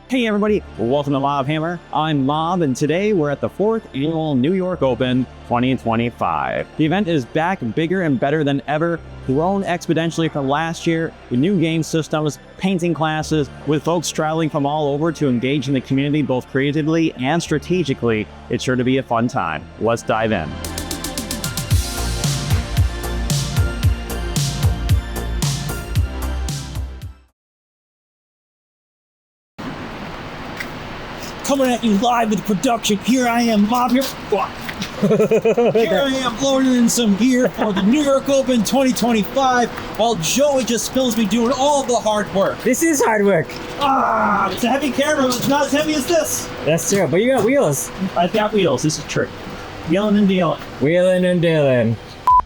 Hey everybody, welcome to Mobhammer. I'm Mob, and today we're at the 4th Annual New York Open 2025. The event is back bigger and better than ever, grown exponentially from last year, with new game systems, painting classes, with folks traveling from all over to engage in the community both creatively and strategically. It's sure to be a fun time. Let's dive in. Coming at you live with production. Here I am, Mob. Here I am loading in some gear for the New York Open 2025 while Joey just spills me doing all the hard work. This is hard work. It's a heavy camera, but it's not as heavy as this. That's true, but you got wheels. I've got wheels, this is true. Wheeling and dealing. Wheeling and dealing.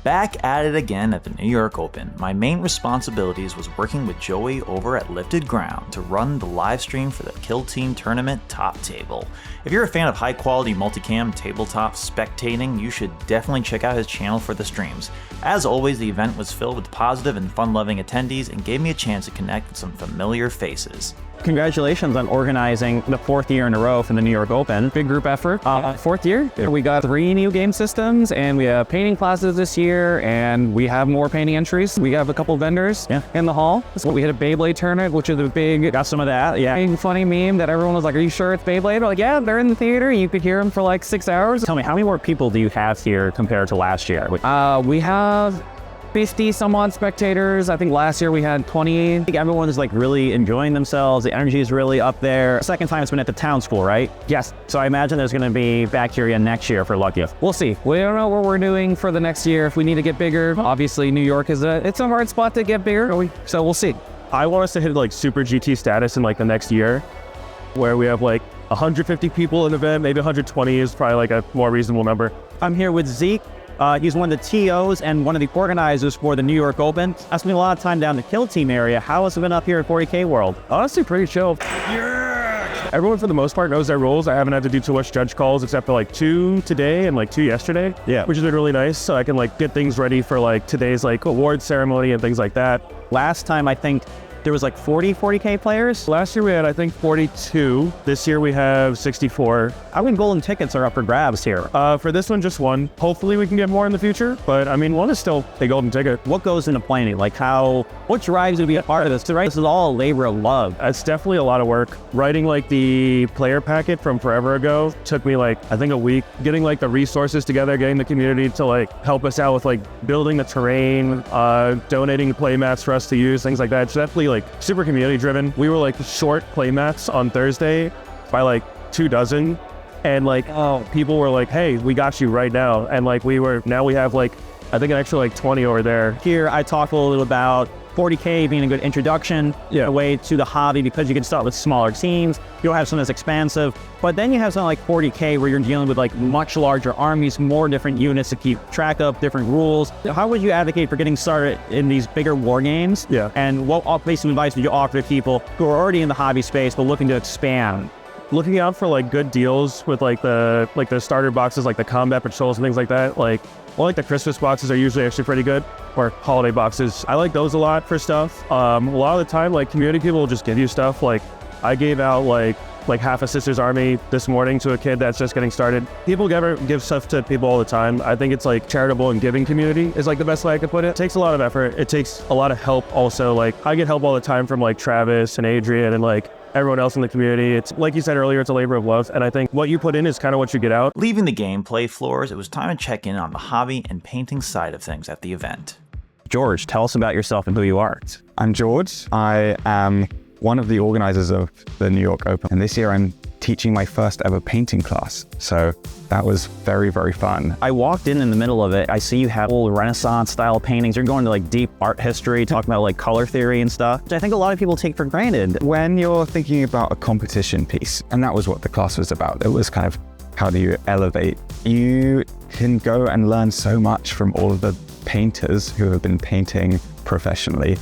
Back at it again at the New York Open, my main responsibilities was working with Joey over at Lifted Ground to run the live stream for the Kill Team Tournament Top Table. If you're a fan of high quality multicam tabletop spectating, you should definitely check out his channel for the streams. As always, the event was filled with positive and fun-loving attendees and gave me a chance to connect with some familiar faces. Congratulations on organizing the 4th year in a row for the New York Open. Big group effort. 4th year. We got 3 new game systems, and we have painting classes this year, and we have more painting entries. We have a couple vendors in the hall. So we had a Beyblade tournament, which is a big, got some of that, funny meme that everyone was like, are you sure it's Beyblade? We're like, yeah, they're in the theater. You could hear them for like 6 hours. Tell me, how many more people do you have here compared to last year? We have 50 some odd spectators. I think last year we had 20. I think everyone is like really enjoying themselves. The energy is really up there. Second time it's been at the town school, right? Yes. So I imagine there's going to be back here again next year for Lucky. We'll see. We don't know what we're doing for the next year. If we need to get bigger, obviously New York is it's a hard spot to get bigger. So we'll see. I want us to hit like super GT status in like the next year, where we have like 150 people in the event. Maybe 120 is probably like a more reasonable number. I'm here with Zeke. He's one of the TOs and one of the organizers for the New York Open. I spent a lot of time down in the Kill Team area. How has it been up here at 40K World? Honestly, pretty chill. Yeah! Everyone for the most part knows their rules. I haven't had to do too much judge calls except for like 2 today and like 2 yesterday. Yeah. Which has been really nice. So I can like get things ready for like today's like award ceremony and things like that. Last time I think there was like 40K players. Last year we had, I think, 42. This year we have 64. How many golden tickets are up for grabs here? For this one, just 1. Hopefully we can get more in the future, but I mean, 1 is still a golden ticket. What goes into planning? Like what drives you to be a part of this? Right? This is all a labor of love. It's definitely a lot of work. Writing like the player packet from forever ago took me like, I think a week. Getting like the resources together, getting the community to like help us out with like building the terrain, donating play mats for us to use, things like that. It's definitely like super community driven. We were like short play mats on Thursday by like 2 dozen, and like people were like, hey, we got you right now. And like now we have like I think an extra like 20 over there. Here I talked a little about 40K being a good introduction way to the hobby, because you can start with smaller teams. You don't have something that's expansive, but then you have something like 40K where you're dealing with like much larger armies, more different units to keep track of, different rules. How would you advocate for getting started in these bigger war games? Yeah. And what basic advice would you offer to people who are already in the hobby space but looking to expand? Looking out for like good deals with like the starter boxes, like the combat patrols and things like that. Like the Christmas boxes are usually actually pretty good, or holiday boxes. I like those a lot for stuff. A lot of the time, like community people will just give you stuff. Like I gave out like half a Sister's Army this morning to a kid that's just getting started. People give stuff to people all the time. I think it's like charitable and giving community is like the best way I could put it. It takes a lot of effort. It takes a lot of help also. Like I get help all the time from like Travis and Adrian and like everyone else in the community. It's like you said earlier, it's a labor of love, and I think what you put in is kind of what you get out. Leaving the gameplay floors, it was time to check in on the hobby and painting side of things at the event. George, tell us about yourself and who you are. I'm George. I am one of the organizers of the New York Open, and this year I'm teaching my first ever painting class. So that was very, very fun. I walked in the middle of it. I see you have old Renaissance style paintings. You're going to like deep art history, talking about like color theory and stuff, which I think a lot of people take for granted. When you're thinking about a competition piece, and that was what the class was about. It was kind of how do you elevate? You can go and learn so much from all of the painters who have been painting professionally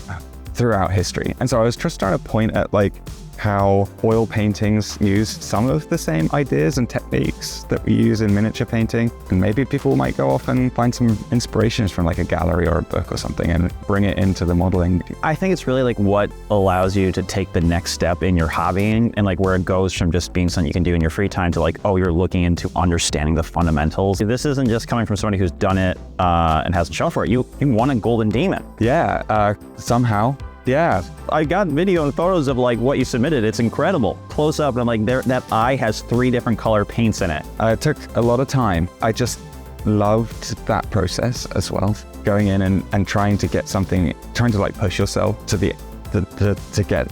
throughout history. And so I was just trying to point at like how oil paintings use some of the same ideas and techniques that we use in miniature painting. And maybe people might go off and find some inspirations from like a gallery or a book or something and bring it into the modeling. I think it's really like what allows you to take the next step in your hobbying, and like where it goes from just being something you can do in your free time to like, oh, you're looking into understanding the fundamentals. This isn't just coming from somebody who's done it and has a show for it. You won a Golden Demon. Yeah, somehow. Yeah. I got video and photos of like what you submitted. It's incredible. Close up, and I'm like, that eye has 3 different color paints in it. It took a lot of time. I just loved that process as well. Going in and trying to get something, trying to like push yourself to get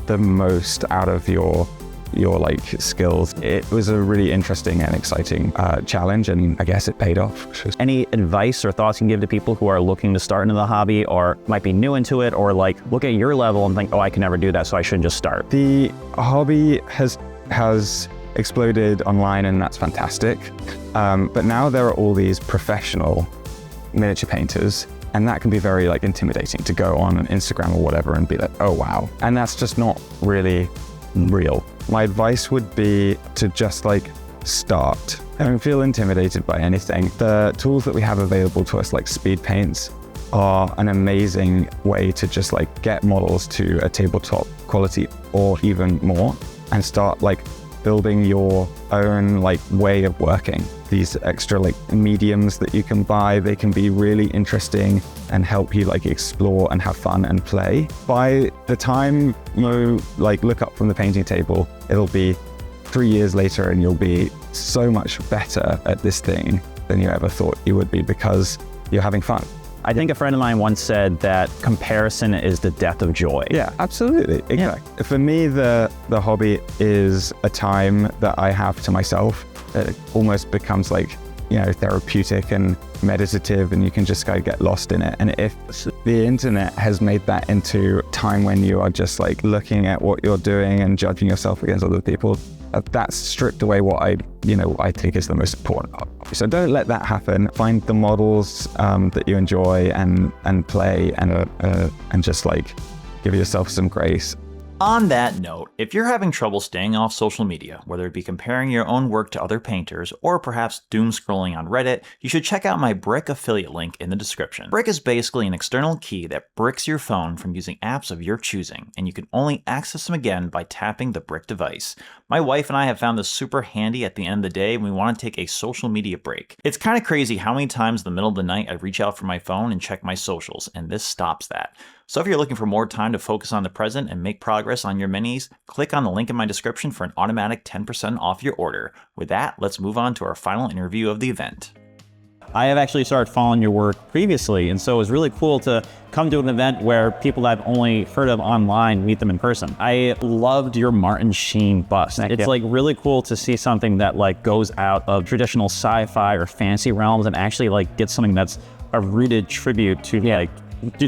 the most out of your like skills. It was a really interesting and exciting challenge, and I guess it paid off. Any advice or thoughts you can give to people who are looking to start into the hobby or might be new into it, or like look at your level and think, oh, I can never do that, so I shouldn't just start? The hobby has exploded online, and that's fantastic. But now there are all these professional miniature painters, and that can be very like intimidating to go on an Instagram or whatever and be like, oh wow. And that's just not really real. My advice would be to just like start. Don't feel intimidated by anything. The tools that we have available to us, like speed paints, are an amazing way to just like get models to a tabletop quality or even more, and start like building your own like way of working. These extra like mediums that you can buy, they can be really interesting and help you like explore and have fun and play. By the time you like look up from the painting table, it'll be 3 years later, and you'll be so much better at this thing than you ever thought you would be, because you're having fun. I think a friend of mine once said that comparison is the death of joy. Yeah, absolutely. Exactly. Yeah. For me, the hobby is a time that I have to myself. It almost becomes like, you know, therapeutic and meditative, and you can just kind of get lost in it. And if the internet has made that into time when you are just like looking at what you're doing and judging yourself against other people, that's stripped away what I think is the most important part. So don't let that happen. Find the models that you enjoy and play and just like give yourself some grace. On that note, if you're having trouble staying off social media, whether it be comparing your own work to other painters or perhaps doom scrolling on Reddit, you should check out my Brick affiliate link in the description. Brick is basically an external key that bricks your phone from using apps of your choosing, and you can only access them again by tapping the Brick device. My wife and I have found this super handy at the end of the day when we want to take a social media break. It's kind of crazy how many times in the middle of the night I reach out for my phone and check my socials, and this stops that. So if you're looking for more time to focus on the present and make progress on your minis, click on the link in my description for an automatic 10% off your order. With that, let's move on to our final interview of the event. I have actually started following your work previously, and so it was really cool to come to an event where people that I've only heard of online meet them in person. I loved your Martin Sheen bust. It's like really cool to see something that like goes out of traditional sci-fi or fantasy realms and actually like get something that's a rooted tribute to like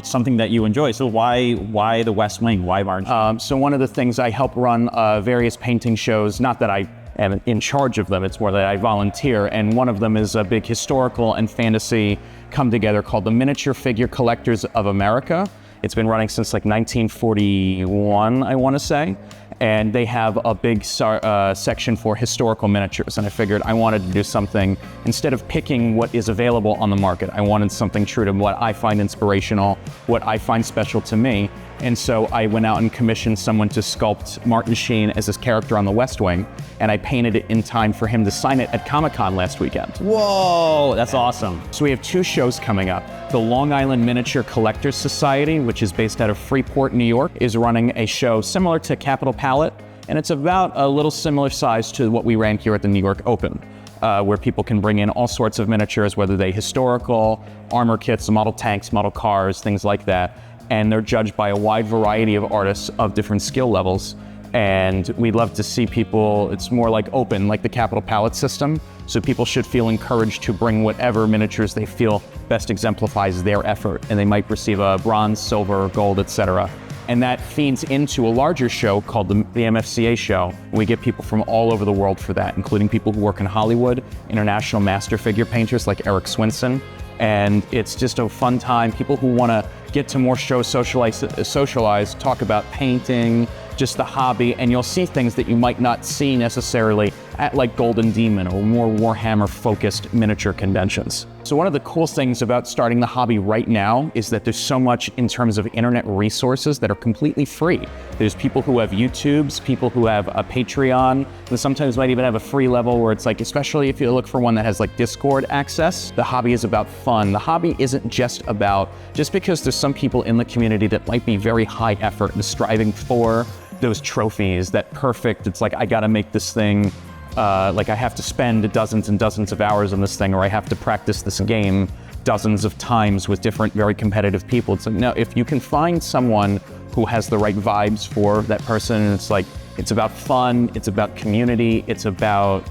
something that you enjoy. So why the West Wing? Why Martin? So one of the things, I help run various painting shows, not that I am in charge of them, it's more that I volunteer, and one of them is a big historical and fantasy come together called the Miniature Figure Collectors of America. It's been running since like 1941, I want to say. And they have a big section for historical miniatures. And I figured I wanted to do something, instead of picking what is available on the market, I wanted something true to what I find inspirational, what I find special to me. And so I went out and commissioned someone to sculpt Martin Sheen as his character on the West Wing, and I painted it in time for him to sign it at Comic-Con last weekend. Whoa, that's awesome. So we have 2 shows coming up. The Long Island Miniature Collectors Society, which is based out of Freeport, New York, is running a show similar to Capital Palette, and it's about a little similar size to what we ran here at the New York Open, where people can bring in all sorts of miniatures, whether they historical, armor kits, model tanks, model cars, things like that. And they're judged by a wide variety of artists of different skill levels. And we'd love to see people, it's more like open, like the Capital Palette system. So people should feel encouraged to bring whatever miniatures they feel best exemplifies their effort. And they might receive a bronze, silver, gold, etc. And that feeds into a larger show called the MFCA show. We get people from all over the world for that, including people who work in Hollywood, international master figure painters like Eric Swinson. And it's just a fun time. People who want to get to more shows, socialize, talk about painting, just the hobby, and you'll see things that you might not see necessarily at like Golden Demon or more Warhammer focused miniature conventions. So one of the cool things about starting the hobby right now is that there's so much in terms of internet resources that are completely free. There's people who have YouTubes, people who have a Patreon, and sometimes might even have a free level where it's like, especially if you look for one that has like Discord access, the hobby is about fun. The hobby isn't just because there's some people in the community that might be very high effort and striving for those trophies, that perfect, it's like, I gotta make this thing, like I have to spend dozens and dozens of hours on this thing, or I have to practice this game dozens of times with different very competitive people. It's like, no, if you can find someone who has the right vibes for that person, it's like, it's about fun, it's about community, it's about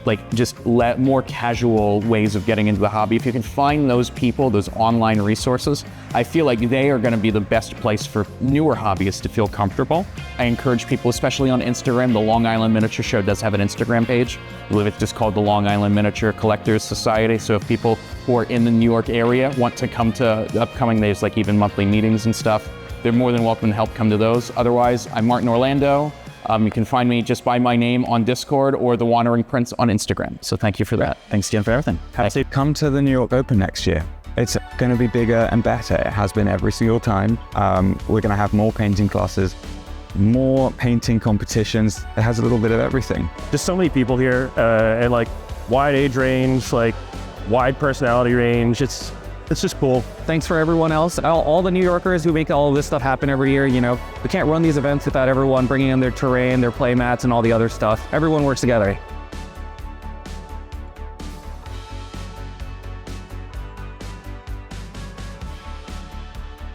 like just more casual ways of getting into the hobby. If you can find those people, those online resources, I feel like they are gonna be the best place for newer hobbyists to feel comfortable. I encourage people, especially on Instagram, the Long Island Miniature Show does have an Instagram page. I believe it's just called the Long Island Miniature Collectors Society. So if people who are in the New York area want to come to the upcoming, there's like even monthly meetings and stuff, they're more than welcome to help come to those. Otherwise, I'm Martin Orlando. You can find me just by my name on Discord or The Wandering Prince on Instagram. So thank you for that. Thanks again for everything. Come to the New York Open next year. It's going to be bigger and better. It has been every single time. We're going to have more painting classes, more painting competitions. It has a little bit of everything. There's so many people here, and like wide age range, like wide personality range. It's just cool. Thanks for everyone else, all the New Yorkers who make all of this stuff happen every year. You know, we can't run these events without everyone bringing in their terrain, their play mats, and all the other stuff. Everyone works together.